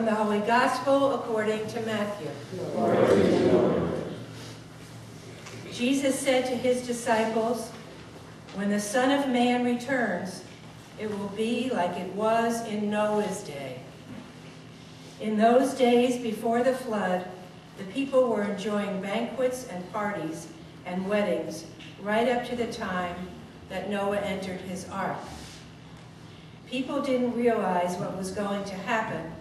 the Holy Gospel according to Matthew. Jesus said to his disciples, "When the Son of Man returns, it will be like it was in Noah's day. In those days before the flood, the people were enjoying banquets and parties and weddings right up to the time that Noah entered his ark. People didn't realize what was going to happen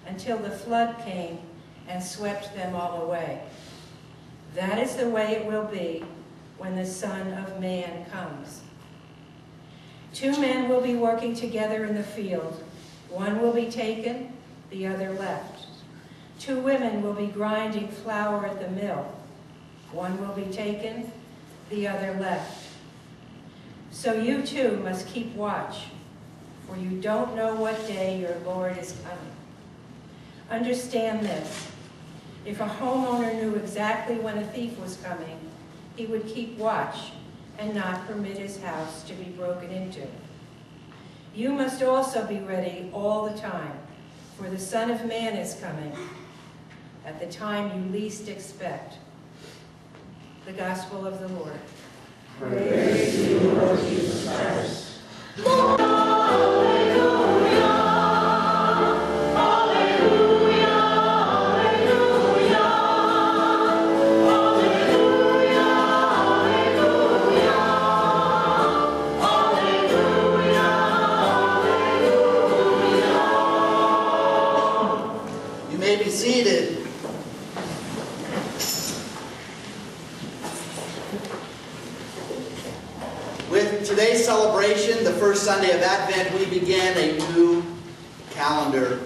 until the flood came and swept them all away. That is the way it will be when the Son of Man comes. 2 men will be working together in the field. One will be taken, the other left. 2 women will be grinding flour at the mill. One will be taken, the other left. So you too must keep watch, for you don't know what day your Lord is coming. Understand this. If a homeowner knew exactly when a thief was coming, he would keep watch and not permit his house to be broken into. You must also be ready all the time, for the Son of Man is coming at the time you least expect." The Gospel of the Lord. Praise to you, Lord Jesus Christ. You may be seated. With today's celebration, the first Sunday of Advent, we begin a new calendar.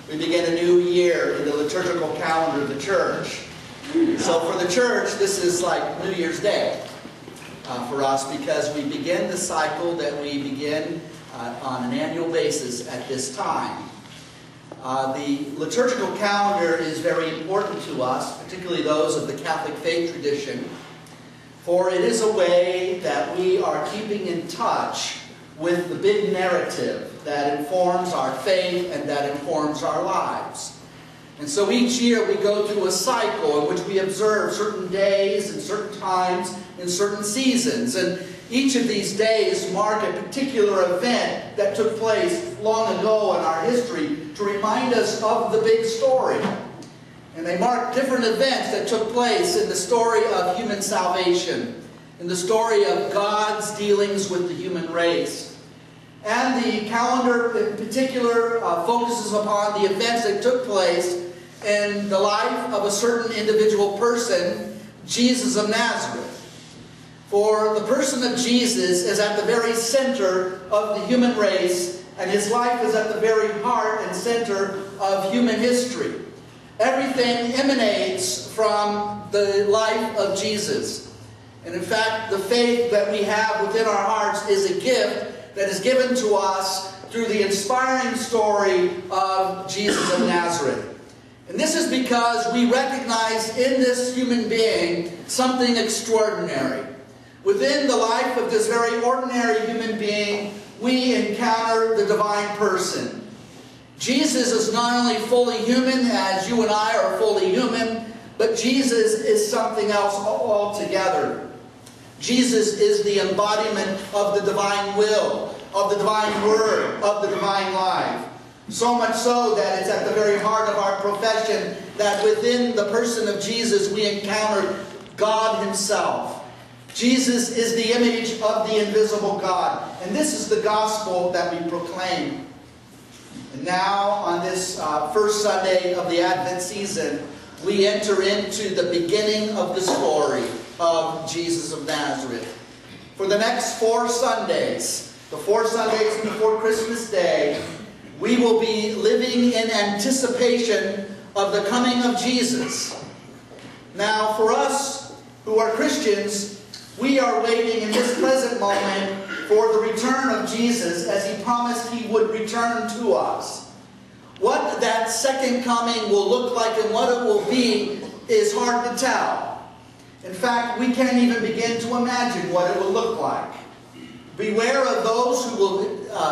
We begin a new year in the liturgical calendar of the church. So for the church, this is like New Year's Day for us, because we begin the cycle that we begin on an annual basis at this time. The liturgical calendar is very important to us, particularly those of the Catholic faith tradition, for it is a way that we are keeping in touch with the big narrative that informs our faith and that informs our lives. And so each year we go through a cycle in which we observe certain days and certain times in certain seasons. And each of these days mark a particular event that took place long ago in our history to remind us of the big story. And they mark different events that took place in the story of human salvation, in the story of God's dealings with the human race. And the calendar in particular focuses upon the events that took place in the life of a certain individual person, Jesus of Nazareth. For the person of Jesus is at the very center of the human race, and his life is at the very heart and center of human history. Everything emanates from the life of Jesus. And in fact, the faith that we have within our hearts is a gift that is given to us through the inspiring story of Jesus of Nazareth. And this is because we recognize in this human being something extraordinary. Within the life of this very ordinary human being, we encounter the divine person. Jesus is not only fully human as you and I are fully human, but Jesus is something else altogether. Jesus is the embodiment of the divine will, of the divine word, of the divine life. So much so that it's at the very heart of our profession that within the person of Jesus we encounter God himself. Jesus is the image of the invisible God. And this is the gospel that we proclaim. And now, on this first Sunday of the Advent season, we enter into the beginning of the story of Jesus of Nazareth. For the next 4 Sundays, the 4 Sundays before Christmas Day, we will be living in anticipation of the coming of Jesus. Now, for us who are Christians, we are waiting in this present moment for the return of Jesus, as he promised he would return to us. What that second coming will look like and what it will be is hard to tell. In fact, we can't even begin to imagine what it will look like. Beware of those who will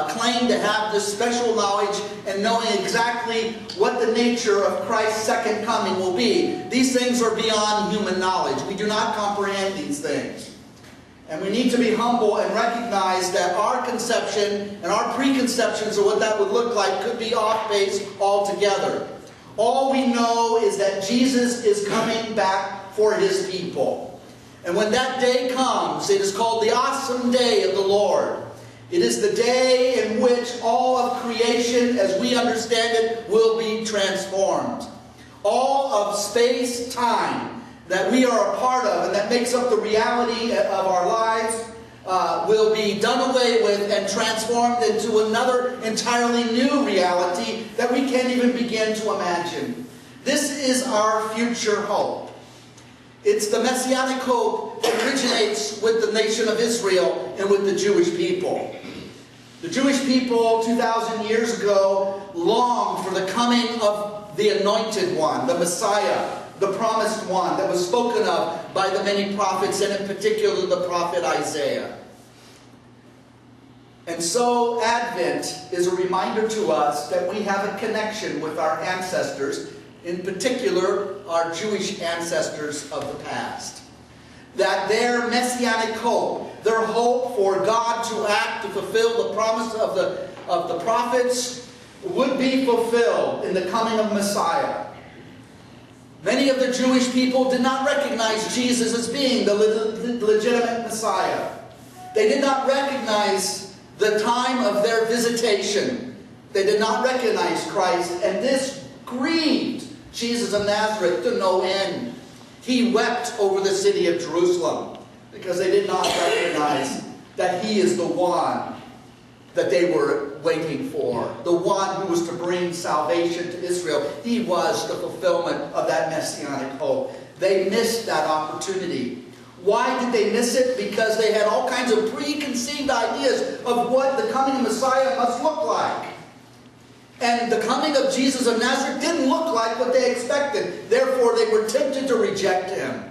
claim to have this special knowledge and knowing exactly what the nature of Christ's second coming will be. These things are beyond human knowledge. We do not comprehend these things. And we need to be humble and recognize that our conception and our preconceptions of what that would look like could be off base altogether. All we know is that Jesus is coming back for His people. And when that day comes, it is called the awesome day of the Lord. It is the day in which all of creation, as we understand it, will be transformed. All of space, time, that we are a part of and that makes up the reality of our lives will be done away with and transformed into another entirely new reality that we can't even begin to imagine. This is our future hope. It's the Messianic hope that originates with the nation of Israel and with the Jewish people. The Jewish people 2,000 years ago longed for the coming of the Anointed One, the Messiah, the promised one that was spoken of by the many prophets, and in particular the prophet Isaiah. And so Advent is a reminder to us that we have a connection with our ancestors, in particular our Jewish ancestors of the past. That their messianic hope, their hope for God to act to fulfill the promise of the prophets, would be fulfilled in the coming of Messiah. Many of the Jewish people did not recognize Jesus as being the legitimate Messiah. They did not recognize the time of their visitation. They did not recognize Christ, and this grieved Jesus of Nazareth to no end. He wept over the city of Jerusalem because they did not recognize that He is the one that they were waiting for, the one who was to bring salvation to Israel. He was the fulfillment of that messianic hope. They missed that opportunity. Why did they miss it? Because they had all kinds of preconceived ideas of what the coming of Messiah must look like. And the coming of Jesus of Nazareth didn't look like what they expected. Therefore, they were tempted to reject Him.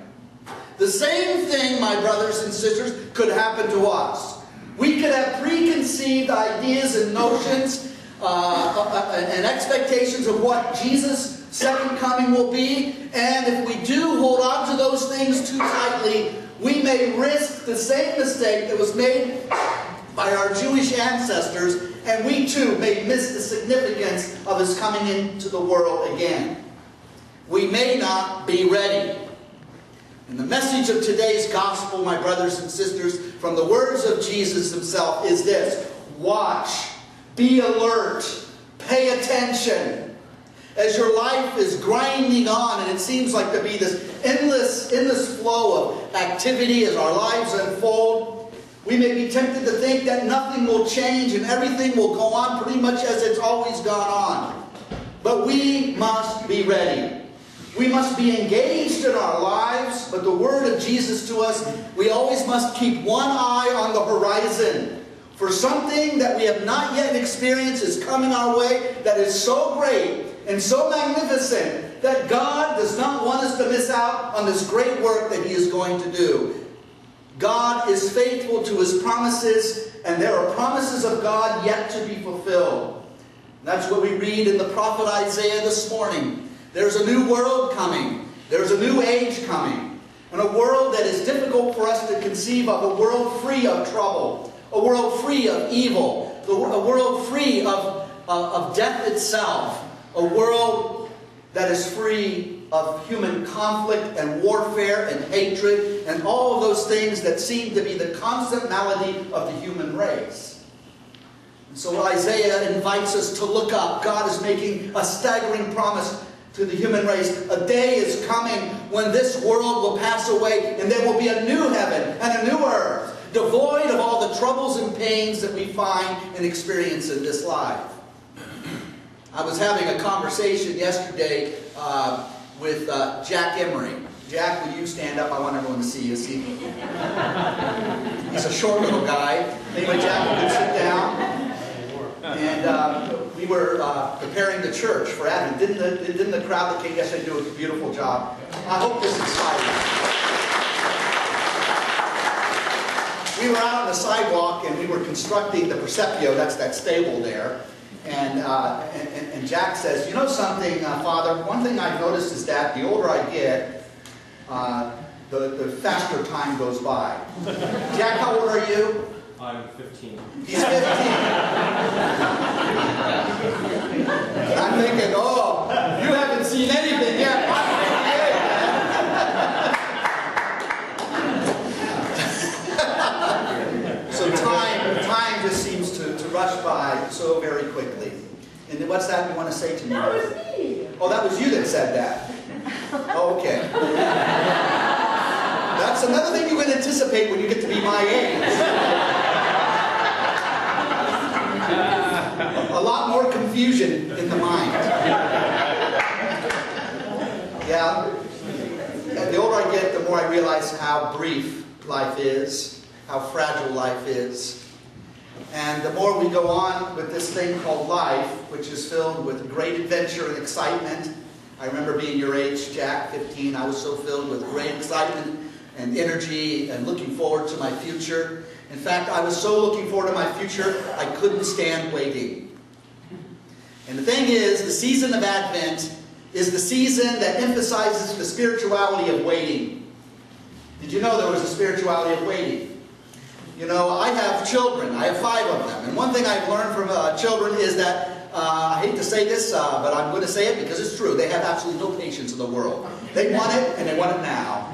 The same thing, my brothers and sisters, could happen to us. We could have preconceived ideas and notions and expectations of what Jesus' second coming will be. And if we do hold on to those things too tightly, we may risk the same mistake that was made by our Jewish ancestors, and we too may miss the significance of His coming into the world again. We may not be ready. And the message of today's gospel, my brothers and sisters, from the words of Jesus Himself is this: watch, be alert, pay attention. As your life is grinding on and it seems like to be this endless flow of activity as our lives unfold, we may be tempted to think that nothing will change and everything will go on pretty much as it's always gone on. But we must be ready. We must be engaged in our lives, but the word of Jesus to us, we always must keep one eye on the horizon. For something that we have not yet experienced is coming our way that is so great and so magnificent that God does not want us to miss out on this great work that He is going to do. God is faithful to His promises, and there are promises of God yet to be fulfilled. That's what we read in the prophet Isaiah this morning. There's a new world coming. There's a new age coming. And a world that is difficult for us to conceive of. A world free of trouble. A world free of evil. A world free of death itself. A world that is free of human conflict and warfare and hatred and all of those things that seem to be the constant malady of the human race. And so Isaiah invites us to look up. God is making a staggering promise to the human race. A day is coming when this world will pass away and there will be a new heaven and a new earth, devoid of all the troubles and pains that we find and experience in this life. I was having a conversation yesterday with Jack Emery. Jack, will you stand up? I want everyone to see you. See? He's a short little guy. Anyway, Jack, you can sit down. And we were preparing the church for Advent. Didn't the crowd that came yesterday do a beautiful job? I hope this inspires you. We were out on the sidewalk and we were constructing the Percepio, that's that stable there. And Jack says, you know something, Father, one thing I've noticed is that the older I get, the faster time goes by. Jack, how old are you? I'm 15. He's 15. And I'm thinking, oh, you haven't seen anything yet. I'm 58. So time just seems to rush by so very quickly. And what's that you want to say to me? That was me. Oh, that was you that said that. Oh, okay. That's another thing you can anticipate when you get to be my age. A lot more confusion in the mind. Yeah. And the older I get, the more I realize how brief life is, how fragile life is. And the more we go on with this thing called life, which is filled with great adventure and excitement. I remember being your age, Jack, 15. I was so filled with great excitement and energy and looking forward to my future. In fact, I was so looking forward to my future, I couldn't stand waiting. And the thing is, the season of Advent is the season that emphasizes the spirituality of waiting. Did you know there was a spirituality of waiting? You know, I have children. I have 5 of them. And one thing I've learned from children is that, I hate to say this, but I'm going to say it because it's true. They have absolutely no patience in the world. They want it, and they want it now.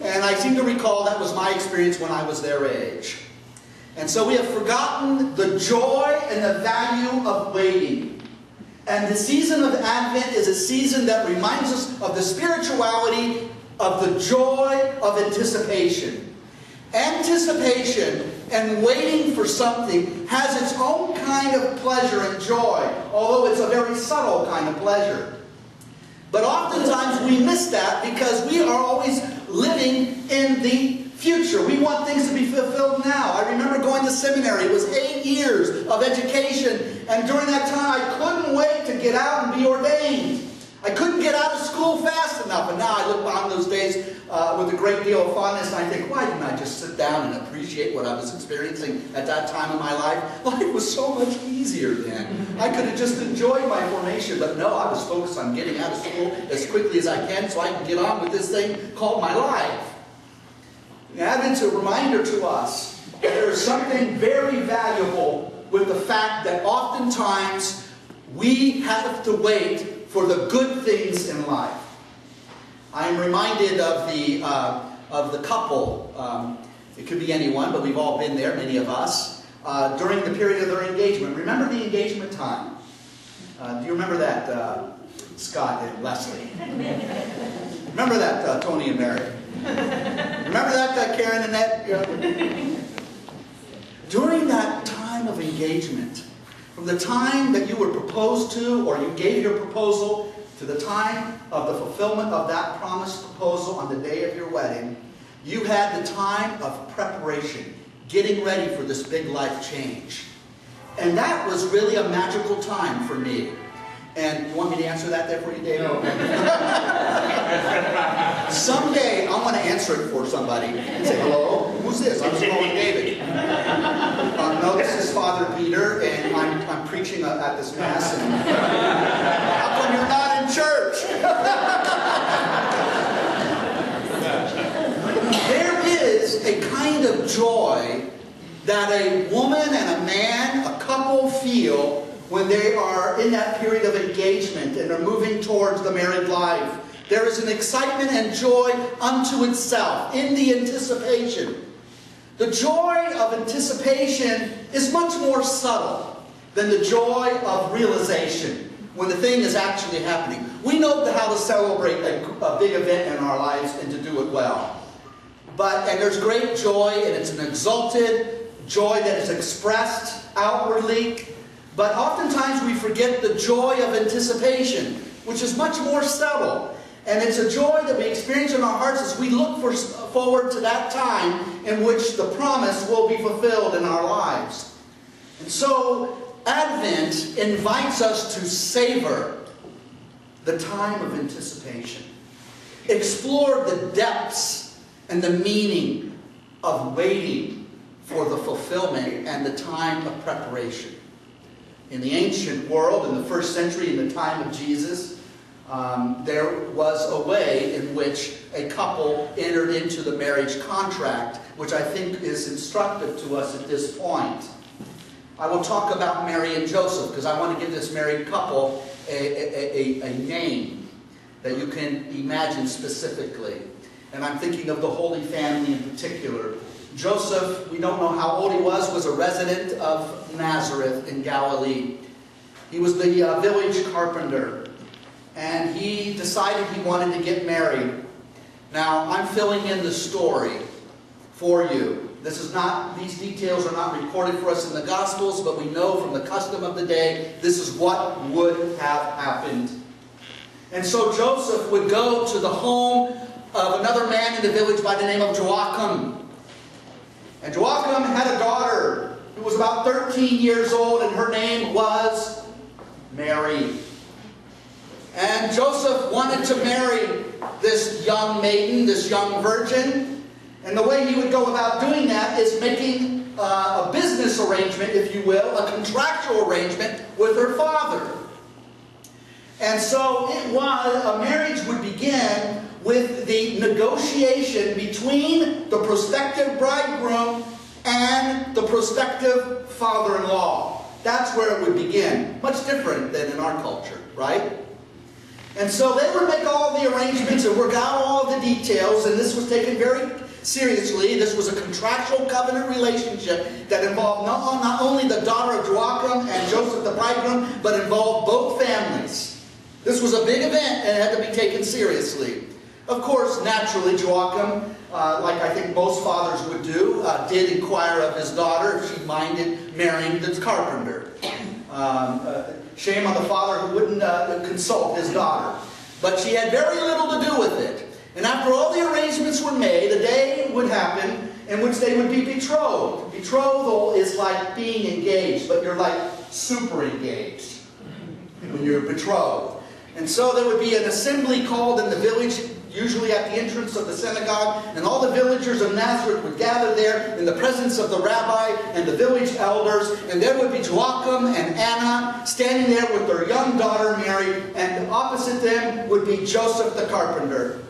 And I seem to recall that was my experience when I was their age. And so we have forgotten the joy and the value of waiting. And the season of Advent is a season that reminds us of the spirituality of the joy of anticipation. Anticipation and waiting for something has its own kind of pleasure and joy, although it's a very subtle kind of pleasure. But oftentimes we miss that because we are always living in the future. We want things to be fulfilled now. I remember going to seminary. It was 8 years of education, and during that time I couldn't wait to get out and be ordained. I couldn't get out of school fast enough, and now I look back on those days with a great deal of fondness, and I think, why didn't I just sit down and appreciate what I was experiencing at that time in my life? Life was so much easier then. I could have just enjoyed my formation, but no, I was focused on getting out of school as quickly as I can so I can get on with this thing called my life. And Advent's a reminder to us that there is something very valuable with the fact that oftentimes we have to wait for the good things in life. I'm reminded of the couple. It could be anyone, but we've all been there, many of us, during the period of their engagement. Remember the engagement time? Do you remember that, Scott and Leslie? Remember that, Tony and Mary? Remember that, Karen and Ned? During that time of engagement, from the time that you were proposed to or you gave your proposal to the time of the fulfillment of that promised proposal on the day of your wedding, you had the time of preparation, getting ready for this big life change. And that was really a magical time for me. And you want me to answer that there for you, David? No. Someday I'm going to answer it for somebody and say, hello, who's this? I'm just calling David. No, this is Father Peter, and I'm preaching at this Mass. And how come you're not in church? There is a kind of joy that a woman and a man, a couple, feel when they are in that period of engagement and are moving towards the married life. There is an excitement and joy unto itself in the anticipation. The joy of anticipation is much more subtle than the joy of realization when the thing is actually happening. We know how to celebrate a big event in our lives and to do it well. And there's great joy, and it's an exalted joy that is expressed outwardly. But oftentimes we forget the joy of anticipation, which is much more subtle. And it's a joy that we experience in our hearts as we look forward to that time in which the promise will be fulfilled in our lives. And so Advent invites us to savor the time of anticipation. Explore the depths and the meaning of waiting for the fulfillment and the time of preparation. In the ancient world, in the first century, in the time of Jesus, there was a way in which a couple entered into the marriage contract, which I think is instructive to us at this point. I will talk about Mary and Joseph because I want to give this married couple a name that you can imagine specifically. And I'm thinking of the Holy Family in particular. Joseph, we don't know how old he was a resident of Nazareth in Galilee. He was the village carpenter. And he decided he wanted to get married. Now, I'm filling in the story for you. These details are not recorded for us in the Gospels, but we know from the custom of the day, this is what would have happened. And so Joseph would go to the home of another man in the village by the name of Joachim. And Joachim had a daughter who was about 13 years old, and her name was Mary. And Joseph wanted to marry this young maiden, this young virgin. And the way he would go about doing that is making a business arrangement, if you will, a contractual arrangement with her father. And so a marriage would begin with the negotiation between the prospective bridegroom and the prospective father-in-law. That's where it would begin. Much different than in our culture, right? And so they would make all the arrangements and work out all the details, and this was taken very seriously. This was a contractual covenant relationship that involved not only the daughter of Joachim and Joseph the bridegroom, but involved both families. This was a big event and it had to be taken seriously. Of course, naturally, Joachim, like I think most fathers would do, did inquire of his daughter if she minded marrying the carpenter. Shame on the father who wouldn't consult his daughter. But she had very little to do with it. And after all the arrangements were made, a day would happen in which they would be betrothed. Betrothal is like being engaged, but you're like super engaged when you're betrothed. And so there would be an assembly called in the village, usually at the entrance of the synagogue, and all the villagers of Nazareth would gather there in the presence of the rabbi and the village elders, and there would be Joachim and Anna standing there with their young daughter Mary, and opposite them would be Joseph the carpenter.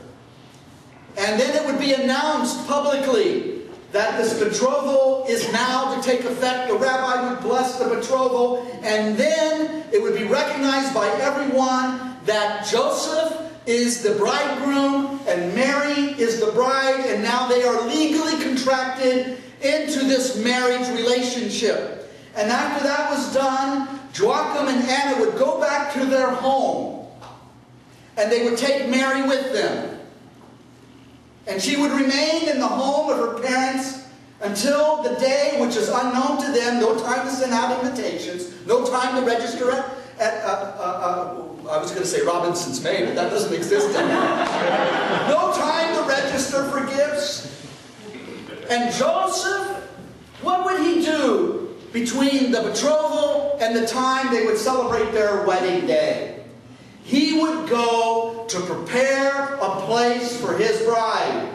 And then it would be announced publicly that this betrothal is now to take effect. The rabbi would bless the betrothal, and then it would be recognized by everyone that Joseph is the bridegroom and Mary is the bride, and now they are legally contracted into this marriage relationship. And after that was done, Joachim and Anna would go back to their home, and they would take Mary with them. And she would remain in the home of her parents until the day, which is unknown to them, no time to send out invitations, no time to register I was going to say Robinson's May, but that doesn't exist anymore. No time to register for gifts. And Joseph, what would he do between the betrothal and the time they would celebrate their wedding day? He would go to prepare a place for his bride.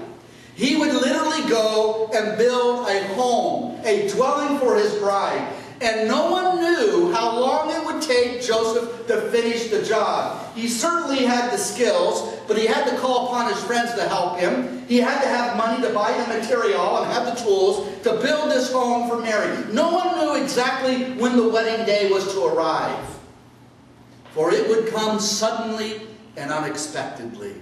He would literally go and build a home, a dwelling for his bride. And no one knew how long it would take Joseph to finish the job. He certainly had the skills, but he had to call upon his friends to help him. He had to have money to buy the material and have the tools to build this home for Mary. No one knew exactly when the wedding day was to arrive, for it would come suddenly and unexpectedly.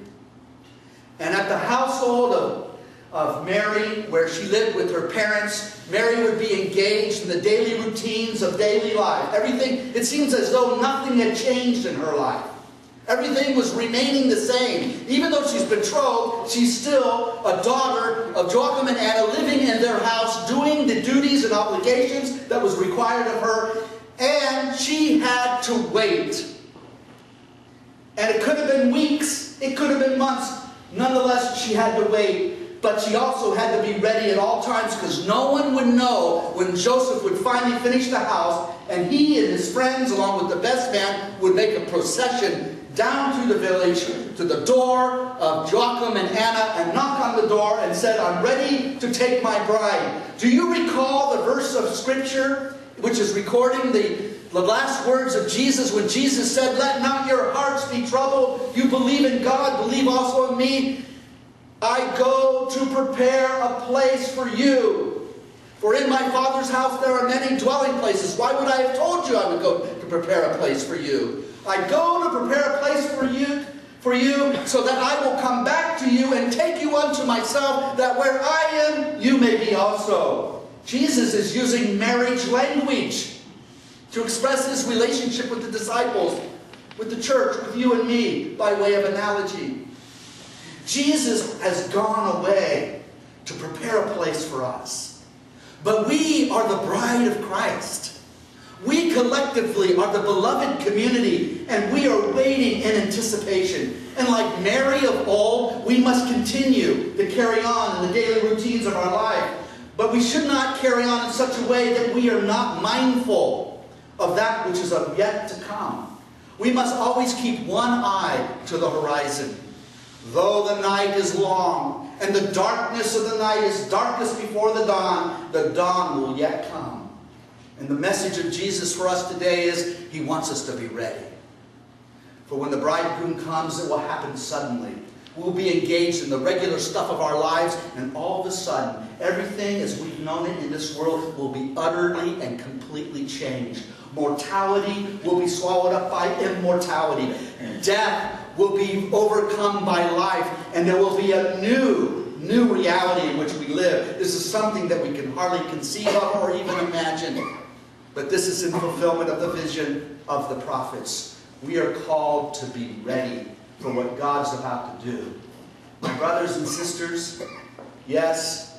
And at the household of Mary, where she lived with her parents, Mary would be engaged in the daily routines of daily life. Everything, it seems as though nothing had changed in her life. Everything was remaining the same. Even though she's betrothed, she's still a daughter of Joachim and Anna, living in their house, doing the duties and obligations that was required of her. And she had to wait. And it could have been weeks, it could have been months. Nonetheless, she had to wait. But she also had to be ready at all times, because no one would know when Joseph would finally finish the house, and he and his friends, along with the best man, would make a procession down through the village to the door of Joachim and Anna and knocked on the door and said, "I'm ready to take my bride." Do you recall the verse of Scripture which is recording the last words of Jesus when Jesus said, "Let not your hearts be troubled. You believe in God, believe also in me. I go to prepare a place for you. For in my Father's house there are many dwelling places." Why would I have told you I would go to prepare a place for you? I go to prepare a place for you, so that I will come back to you and take you unto myself, that where I am, you may be also. Jesus is using marriage language to express his relationship with the disciples, with the church, with you and me, by way of analogy. Jesus has gone away to prepare a place for us. But we are the bride of Christ. We collectively are the beloved community, and we are waiting in anticipation. And like Mary of old, we must continue to carry on in the daily routines of our life. But we should not carry on in such a way that we are not mindful of that which is yet to come. We must always keep one eye to the horizon. Though the night is long, and the darkness of the night is darkest before the dawn will yet come. And the message of Jesus for us today is he wants us to be ready. For when the bridegroom comes, it will happen suddenly. We'll be engaged in the regular stuff of our lives, and all of a sudden, everything as we've known it in this world will be utterly and completely changed. Mortality will be swallowed up by immortality. Death will be overcome by life, and there will be a new reality in which we live. This is something that we can hardly conceive of or even imagine. But this is in fulfillment of the vision of the prophets. We are called to be ready for what God's about to do. My brothers and sisters, yes,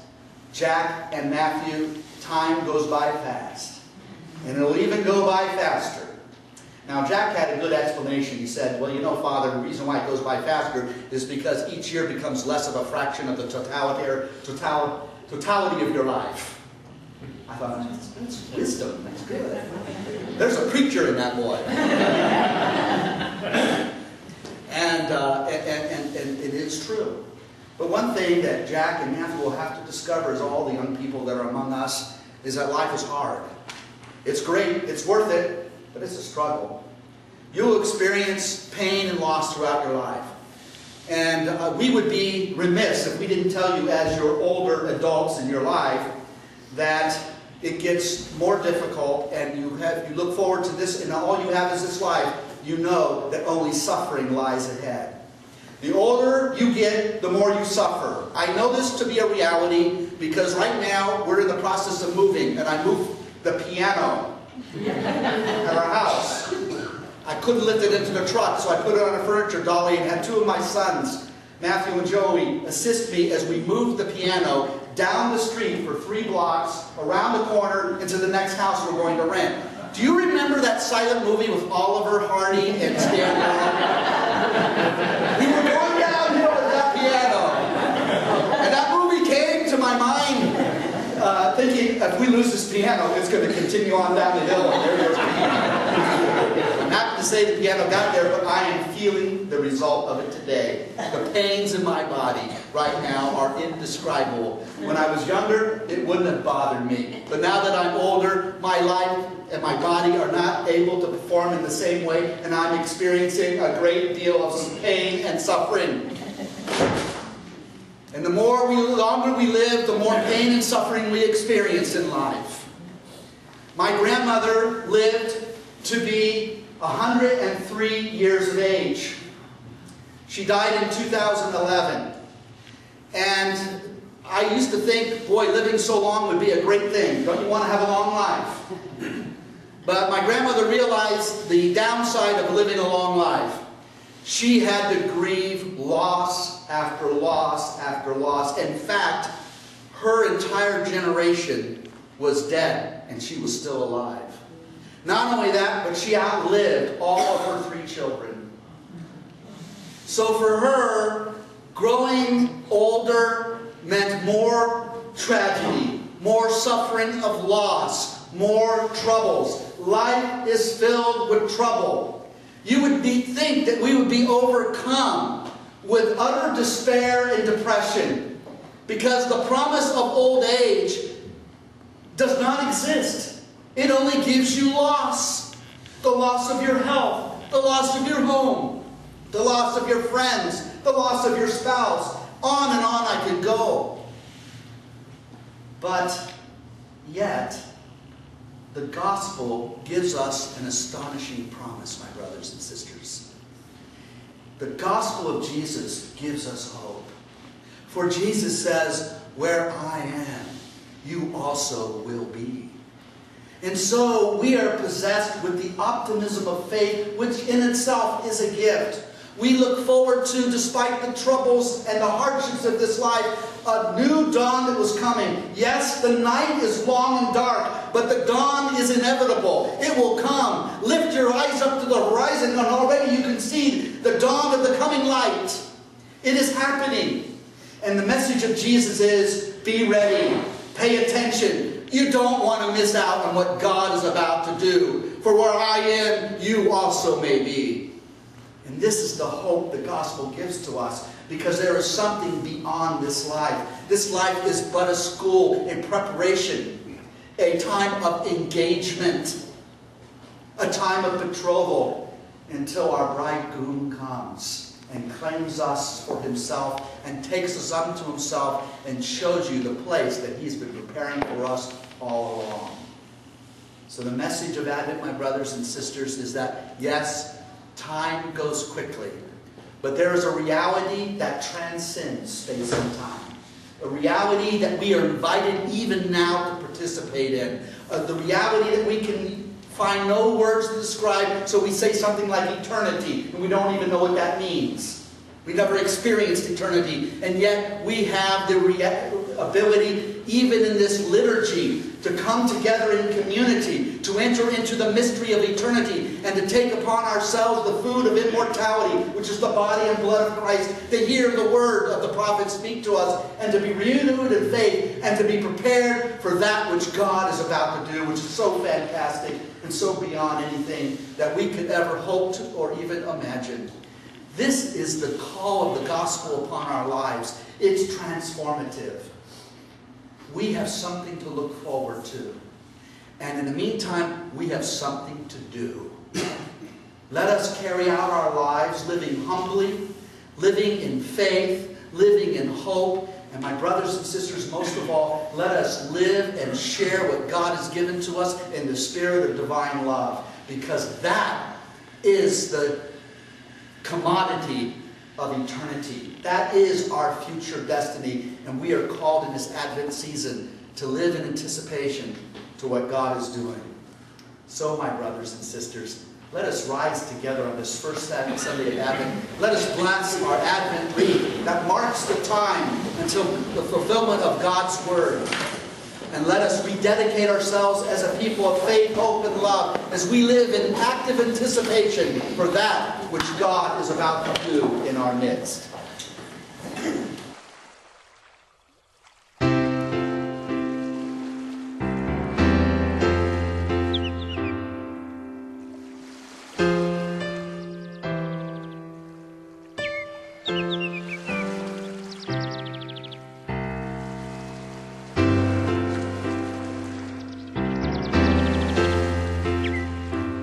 Jack and Matthew, time goes by fast. And it'll even go by faster. Now, Jack had a good explanation. He said, "Well, you know, Father, the reason why it goes by faster is because each year becomes less of a fraction of the totality of your life." I thought, that's wisdom. That's good. There's a preacher in that boy. And it is true. But one thing that Jack and Matthew will have to discover, as all the young people that are among us, is that life is hard. It's great. It's worth it. But it's a struggle. You will experience pain and loss throughout your life. And we would be remiss if we didn't tell you, as you're older adults in your life, that it gets more difficult, and you look forward to this, and all you have is this life. You know that only suffering lies ahead. The older you get, the more you suffer. I know this to be a reality because right now we're in the process of moving, and I moved the piano at our house. I couldn't lift it into the truck, so I put it on a furniture dolly and had two of my sons, Matthew and Joey, assist me as we moved the piano down the street for 3 blocks, around the corner, into the next house we're going to rent. Do you remember that silent movie with Oliver Hardy and Stan Laurel? We were going downhill with that piano. And that movie came to my mind, thinking, if we lose this piano, it's going to continue on down the hill, and there goes the piano. I'm happy to say the piano got there, but I am feeling the result of it today. The pains in my body right now are indescribable. When I was younger, it wouldn't have bothered me. But now that I'm older, my life and my body are not able to perform in the same way, and I'm experiencing a great deal of pain and suffering. And the longer we live, the more pain and suffering we experience in life. My grandmother lived to be 103 years of age. She died in 2011. And I used to think, boy, living so long would be a great thing. Don't you want to have a long life? But my grandmother realized the downside of living a long life. She had to grieve loss after loss after loss. In fact, her entire generation was dead, and she was still alive. Not only that, but she outlived all of her 3 children. So for her, growing older meant more tragedy, more suffering of loss, more troubles. Life is filled with trouble. You would think that we would be overcome with utter despair and depression, because the promise of old age does not exist. It only gives you loss. The loss of your health, the loss of your home, the loss of your friends, the loss of your spouse. On and on I could go. But yet, the gospel gives us an astonishing promise, my brothers and sisters. The gospel of Jesus gives us hope. For Jesus says, "Where I am, you also will be." And so we are possessed with the optimism of faith, which in itself is a gift. We look forward to, despite the troubles and the hardships of this life, a new dawn that was coming. Yes, the night is long and dark, but the dawn is inevitable. It will come. Lift your eyes up to the horizon, and already you can see the dawn of the coming light. It is happening. And the message of Jesus is, be ready. Pay attention. You don't want to miss out on what God is about to do. For where I am, you also may be. And this is the hope the gospel gives to us, because there is something beyond this life. This life is but a school, a preparation, a time of engagement, a time of betrothal, until our bridegroom comes and claims us for himself and takes us unto himself and shows you the place that he's been preparing for us all along. So the message of Advent, my brothers and sisters, is that yes, time goes quickly, but there is a reality that transcends space and time. A reality that we are invited even now to participate in. The reality that we can find no words to describe, so we say something like eternity, and we don't even know what that means. We never experienced eternity, and yet we have the ability, even in this liturgy, to come together in community, to enter into the mystery of eternity, and to take upon ourselves the food of immortality, which is the body and blood of Christ, to hear the word of the prophet speak to us, and to be renewed in faith, and to be prepared for that which God is about to do, which is so fantastic and so beyond anything that we could ever hope to or even imagine. This is the call of the gospel upon our lives. It's transformative. We have something to look forward to. And in the meantime, we have something to do. Let us carry out our lives living humbly, living in faith, living in hope. And my brothers and sisters, most of all, let us live and share what God has given to us in the spirit of divine love. Because that is the commodity of eternity. That is our future destiny, and we are called in this Advent season to live in anticipation to what God is doing. So, my brothers and sisters, let us rise together on this first Sunday of Advent. Let us bless our Advent wreath that marks the time until the fulfillment of God's Word. And let us rededicate ourselves as a people of faith, hope, and love as we live in active anticipation for that which God is about to do in our midst.